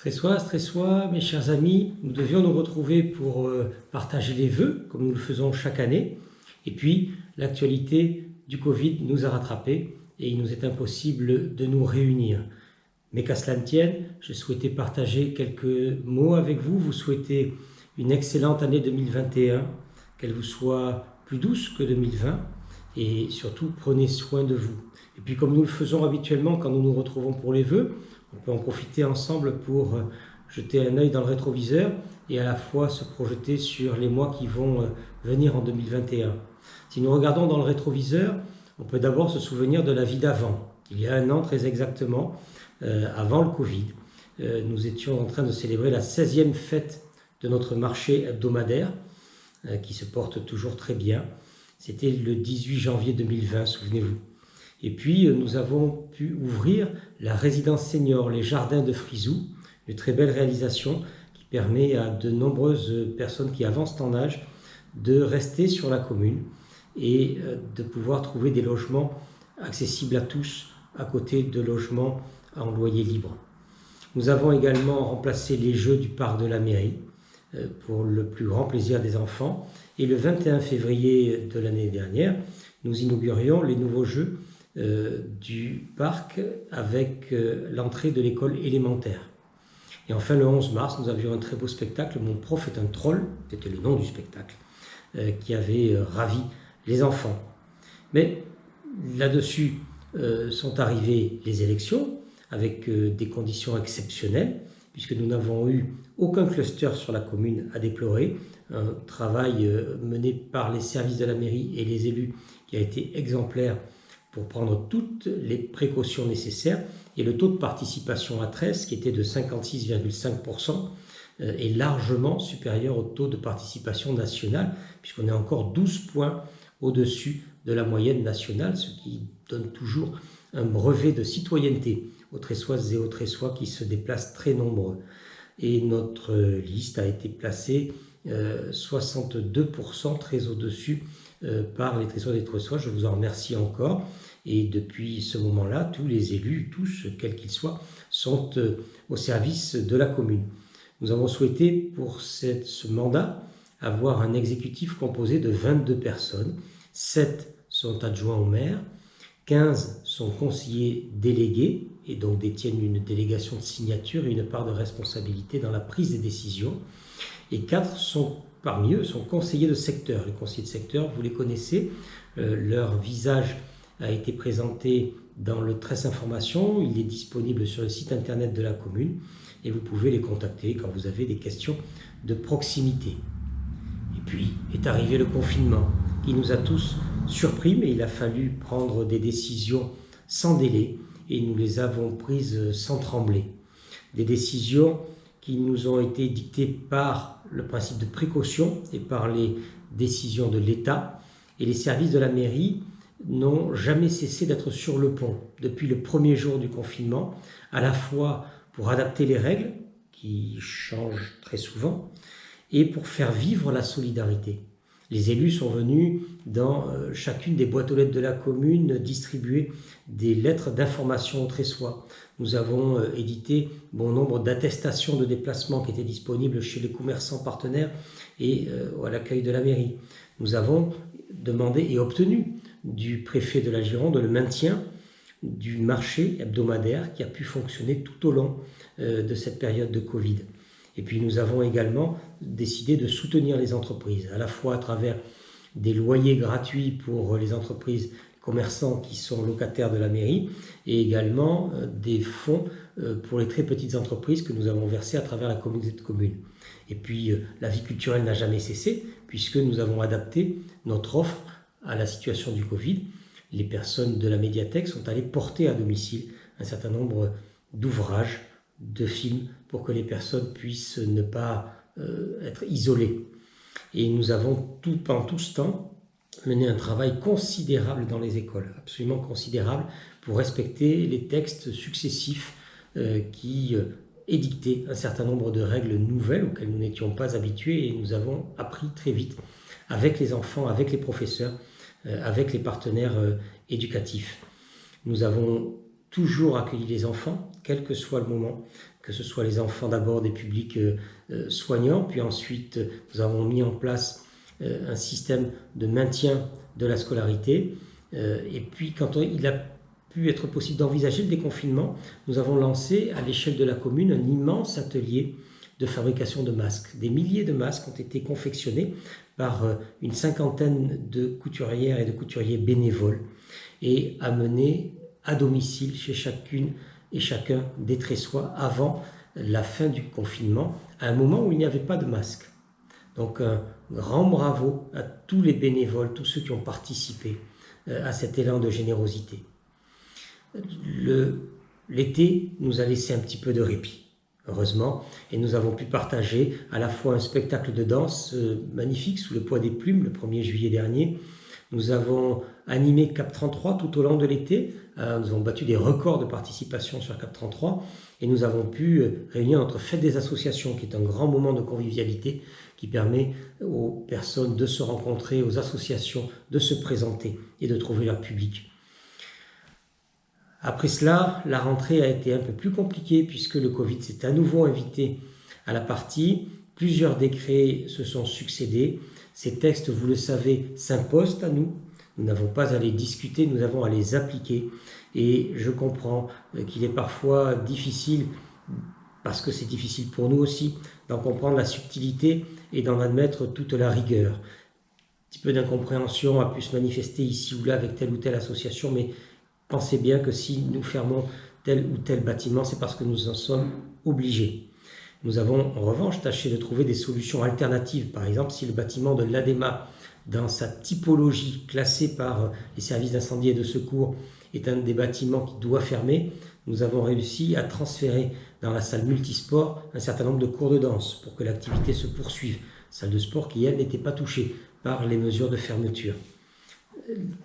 Stressois, mes chers amis, nous devions nous retrouver pour partager les vœux, comme nous le faisons chaque année. Et puis, l'actualité du Covid nous a rattrapés et il nous est impossible de nous réunir. Mais qu'à cela ne tienne, je souhaitais partager quelques mots avec vous. Vous souhaitez une excellente année 2021, qu'elle vous soit plus douce que 2020 et surtout prenez soin de vous. Et puis comme nous le faisons habituellement quand nous nous retrouvons pour les vœux, on peut en profiter ensemble pour jeter un œil dans le rétroviseur et à la fois se projeter sur les mois qui vont venir en 2021. Si nous regardons dans le rétroviseur, on peut d'abord se souvenir de la vie d'avant. Il y a un an très exactement, avant le Covid, nous étions en train de célébrer la 16e fête de notre marché hebdomadaire qui se porte toujours très bien. C'était le 18 janvier 2020, souvenez-vous. Et puis, nous avons pu ouvrir la résidence senior, les jardins de Frizou, une très belle réalisation qui permet à de nombreuses personnes qui avancent en âge de rester sur la commune et de pouvoir trouver des logements accessibles à tous, à côté de logements en loyer libre. Nous avons également remplacé les jeux du parc de la mairie pour le plus grand plaisir des enfants. Et le 21 février de l'année dernière, nous inaugurions les nouveaux jeux du parc avec l'entrée de l'école élémentaire. Et enfin, le 11 mars, nous avions un très beau spectacle, Mon prof est un troll, c'était le nom du spectacle, qui avait ravi les enfants. Mais là-dessus sont arrivées les élections, avec des conditions exceptionnelles, puisque nous n'avons eu aucun cluster sur la commune à déplorer, un travail mené par les services de la mairie et les élus qui a été exemplaire pour prendre toutes les précautions nécessaires, et le taux de participation à 13, qui était de 56,5%, est largement supérieur au taux de participation nationale, puisqu'on est encore 12 points au-dessus de la moyenne nationale, ce qui donne toujours un brevet de citoyenneté aux Tressoises et aux Tressois qui se déplacent très nombreux. Et notre liste a été placée 62%, très au-dessus par les Tressoises et les Tressois. Je vous en remercie encore. Et depuis ce moment-là, tous les élus, tous, quels qu'ils soient, sont au service de la commune. Nous avons souhaité pour ce mandat avoir un exécutif composé de 22 personnes. 7 sont adjoints au maire, 15 sont conseillers délégués et donc détiennent une délégation de signature et une part de responsabilité dans la prise des décisions. Et 4 parmi eux sont conseillers de secteur. Les conseillers de secteur, vous les connaissez, leur visage a été présenté dans le Tresse Information, il est disponible sur le site internet de la commune et vous pouvez les contacter quand vous avez des questions de proximité. Et puis est arrivé le confinement qui nous a tous surpris, mais il a fallu prendre des décisions sans délai et nous les avons prises sans trembler. Des décisions qui nous ont été dictées par le principe de précaution et par les décisions de l'État, et les services de la mairie n'ont jamais cessé d'être sur le pont depuis le premier jour du confinement, à la fois pour adapter les règles, qui changent très souvent, et pour faire vivre la solidarité. Les élus sont venus dans chacune des boîtes aux lettres de la commune distribuer des lettres d'information aux Tressois. Nous avons édité bon nombre d'attestations de déplacement qui étaient disponibles chez les commerçants partenaires et à l'accueil de la mairie. Nous avons demandé et obtenu du préfet de la Gironde le maintien du marché hebdomadaire qui a pu fonctionner tout au long de cette période de Covid. Et puis nous avons également décidé de soutenir les entreprises, à la fois à travers des loyers gratuits pour les entreprises commerçants qui sont locataires de la mairie, et également des fonds pour les très petites entreprises que nous avons versés à travers la communauté de communes. Et puis la vie culturelle n'a jamais cessé, puisque nous avons adapté notre offre à la situation du Covid. Les personnes de la médiathèque sont allées porter à domicile un certain nombre d'ouvrages, de films, pour que les personnes puissent ne pas être isolées. Et nous avons pendant tout ce temps mené un travail considérable dans les écoles, absolument considérable, pour respecter les textes successifs qui édictaient un certain nombre de règles nouvelles auxquelles nous n'étions pas habitués, et nous avons appris très vite avec les enfants, avec les professeurs, avec les partenaires éducatifs. Nous avons toujours accueilli les enfants, quel que soit le moment, que ce soit les enfants d'abord des publics soignants, puis ensuite nous avons mis en place un système de maintien de la scolarité. Et puis quand il a pu être possible d'envisager le déconfinement, nous avons lancé à l'échelle de la commune un immense atelier de fabrication de masques. Des milliers de masques ont été confectionnés par une cinquantaine de couturières et de couturiers bénévoles et amenés à domicile chez chacune et chacun des Tressois avant la fin du confinement, à un moment où il n'y avait pas de masque. Donc un grand bravo à tous les bénévoles, tous ceux qui ont participé à cet élan de générosité. L'été nous a laissé un petit peu de répit, heureusement, et nous avons pu partager à la fois un spectacle de danse magnifique sous le poids des plumes le 1er juillet dernier. Nous avons animé Cap 33 tout au long de l'été. Nous avons battu des records de participation sur Cap 33 et nous avons pu réunir notre fête des associations qui est un grand moment de convivialité qui permet aux personnes de se rencontrer, aux associations de se présenter et de trouver leur public. Après cela, la rentrée a été un peu plus compliquée puisque le Covid s'est à nouveau invité à la partie. Plusieurs décrets se sont succédés. Ces textes, vous le savez, s'imposent à nous. Nous n'avons pas à les discuter, nous avons à les appliquer. Et je comprends qu'il est parfois difficile, parce que c'est difficile pour nous aussi, d'en comprendre la subtilité et d'en admettre toute la rigueur. Un petit peu d'incompréhension a pu se manifester ici ou là avec telle ou telle association, mais pensez bien que si nous fermons tel ou tel bâtiment, c'est parce que nous en sommes obligés. Nous avons en revanche tâché de trouver des solutions alternatives. Par exemple, si le bâtiment de l'ADEMA, dans sa typologie classée par les services d'incendie et de secours, est un des bâtiments qui doit fermer, nous avons réussi à transférer dans la salle multisport un certain nombre de cours de danse pour que l'activité se poursuive. Salle de sport qui, elle, n'était pas touchée par les mesures de fermeture.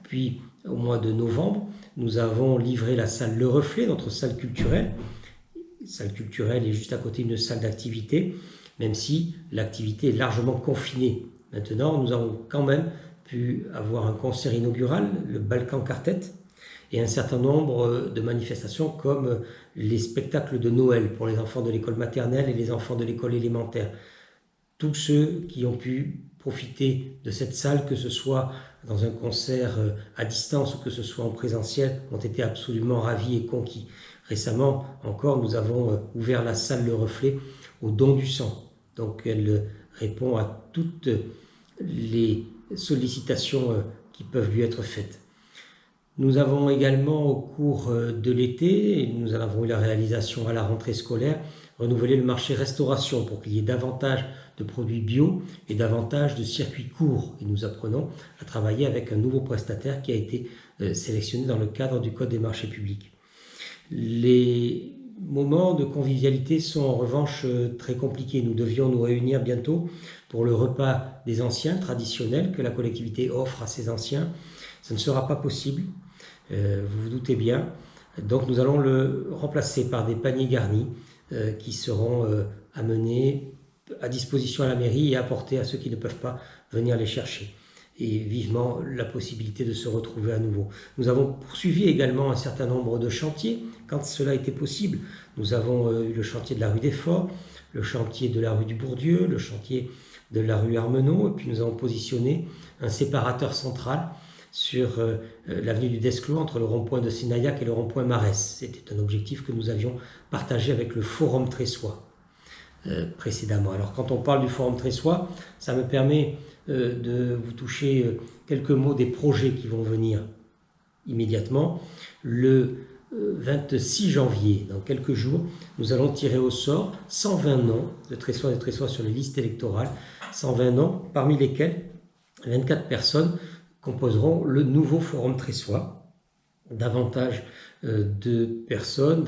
Puis, au mois de novembre, nous avons livré la salle Le Reflet, notre salle culturelle. La salle culturelle est juste à côté d'une salle d'activité, même si l'activité est largement confinée. Maintenant, nous avons quand même pu avoir un concert inaugural, le Balkan Quartet, et un certain nombre de manifestations comme les spectacles de Noël pour les enfants de l'école maternelle et les enfants de l'école élémentaire. Tous ceux qui ont pu profiter de cette salle, que ce soit dans un concert à distance ou que ce soit en présentiel, ont été absolument ravis et conquis. Récemment encore, nous avons ouvert la salle Le Reflet au don du sang. Donc elle répond à toutes les sollicitations qui peuvent lui être faites. Nous avons également, au cours de l'été, et nous en avons eu la réalisation à la rentrée scolaire, renouvelé le marché restauration pour qu'il y ait davantage de produits bio et davantage de circuits courts. Et nous apprenons à travailler avec un nouveau prestataire qui a été sélectionné dans le cadre du Code des marchés publics. Les moments de convivialité sont en revanche très compliqués. Nous devions nous réunir bientôt pour le repas des anciens traditionnel que la collectivité offre à ses anciens. Ce ne sera pas possible, vous vous doutez bien. Donc nous allons le remplacer par des paniers garnis qui seront amenés à disposition à la mairie et apportés à ceux qui ne peuvent pas venir les chercher. Et vivement la possibilité de se retrouver à nouveau. Nous avons poursuivi également un certain nombre de chantiers quand cela était possible. Nous avons eu le chantier de la rue des Forts, le chantier de la rue du Bourdieu, le chantier de la rue Armenot, et puis nous avons positionné un séparateur central sur l'avenue du Desclos entre le rond-point de Sénaillac et le rond-point Marès. C'était un objectif que nous avions partagé avec le Forum Tressois précédemment. Alors quand on parle du Forum Tressois, ça me permet de vous toucher quelques mots des projets qui vont venir immédiatement. Le 26 janvier, dans quelques jours, nous allons tirer au sort 120 noms de Tressois et de Tressois sur les listes électorales, 120 noms parmi lesquels 24 personnes composeront le nouveau Forum Tressois. Davantage de personnes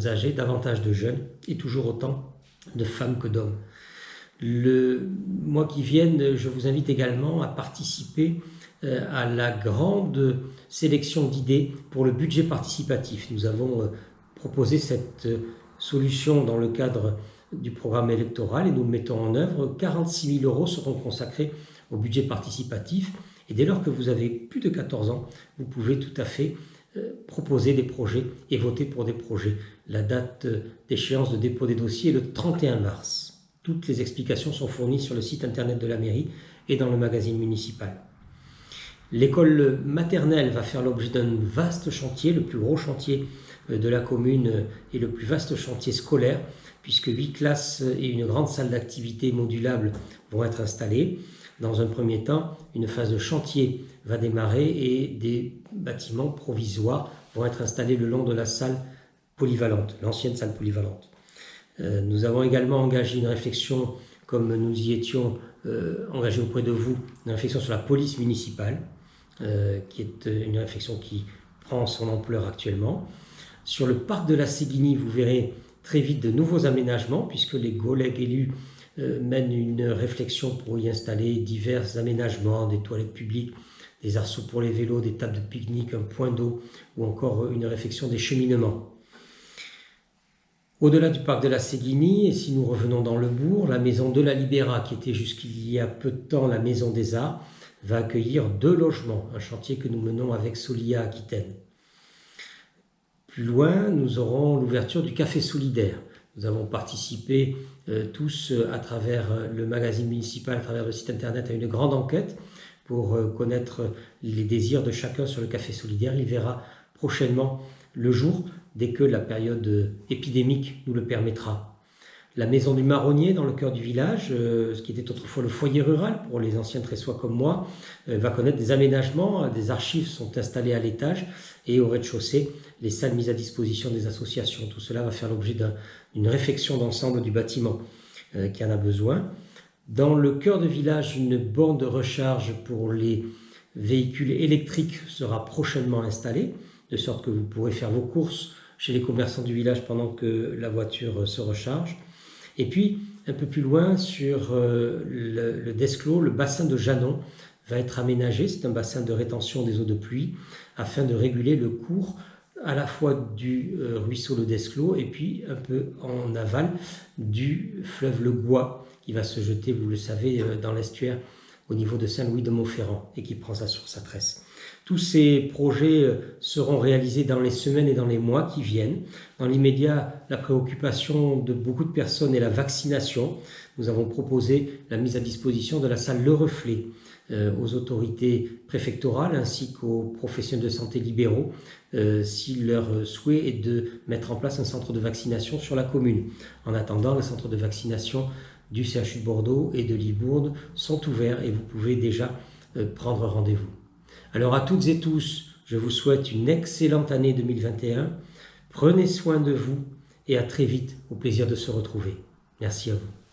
âgées, davantage de jeunes et toujours autant de femmes que d'hommes. Le mois qui vient, je vous invite également à participer à la grande sélection d'idées pour le budget participatif. Nous avons proposé cette solution dans le cadre du programme électoral et nous le mettons en œuvre. 46 000 € seront consacrés au budget participatif et dès lors que vous avez plus de 14 ans, vous pouvez tout à fait proposer des projets et voter pour des projets. La date d'échéance de dépôt des dossiers est le 31 mars. Toutes les explications sont fournies sur le site internet de la mairie et dans le magazine municipal. L'école maternelle va faire l'objet d'un vaste chantier, le plus gros chantier de la commune et le plus vaste chantier scolaire, puisque 8 classes et une grande salle d'activité modulable vont être installées. Dans un premier temps, une phase de chantier va démarrer et des bâtiments provisoires vont être installés le long de la salle polyvalente, l'ancienne salle polyvalente. Nous avons également engagé une réflexion, comme nous y étions engagés auprès de vous, une réflexion sur la police municipale, qui est une réflexion qui prend son ampleur actuellement. Sur le parc de la Séguigny, vous verrez très vite de nouveaux aménagements, puisque les collègues élus mènent une réflexion pour y installer divers aménagements, des toilettes publiques, des arceaux pour les vélos, des tables de pique-nique, un point d'eau ou encore une réflexion des cheminements. Au-delà du parc de la Séguigny, et si nous revenons dans le bourg, la maison de la Libéra, qui était jusqu'il y a peu de temps la maison des Arts, va accueillir 2 logements, un chantier que nous menons avec Solia Aquitaine. Plus loin, nous aurons l'ouverture du café solidaire. Nous avons participé tous à travers le magazine municipal, à travers le site internet, à une grande enquête pour connaître les désirs de chacun sur le café solidaire. Il verra prochainement le jour dès que la période épidémique nous le permettra. La maison du marronnier dans le cœur du village, ce qui était autrefois le foyer rural pour les anciens Tressois comme moi, va connaître des aménagements. Des archives sont installées à l'étage et au rez-de-chaussée, les salles mises à disposition des associations. Tout cela va faire l'objet d'une réflexion d'ensemble du bâtiment qui en a besoin. Dans le cœur de village, une borne de recharge pour les véhicules électriques sera prochainement installée, de sorte que vous pourrez faire vos courses chez les commerçants du village pendant que la voiture se recharge. Et puis, un peu plus loin, sur le Desclos, le bassin de Janon va être aménagé. C'est un bassin de rétention des eaux de pluie afin de réguler le cours à la fois du ruisseau le Desclos et puis un peu en aval du fleuve le Gois qui va se jeter, vous le savez, dans l'estuaire au niveau de Saint-Louis-de-Montferrand et qui prend ça sur sa tresse. Tous ces projets seront réalisés dans les semaines et dans les mois qui viennent. Dans l'immédiat, la préoccupation de beaucoup de personnes est la vaccination. Nous avons proposé la mise à disposition de la salle Le Reflet aux autorités préfectorales ainsi qu'aux professionnels de santé libéraux si leur souhait est de mettre en place un centre de vaccination sur la commune. En attendant, les centres de vaccination du CHU de Bordeaux et de Libourne sont ouverts et vous pouvez déjà prendre rendez-vous. Alors à toutes et tous, je vous souhaite une excellente année 2021. Prenez soin de vous et à très vite, au plaisir de se retrouver. Merci à vous.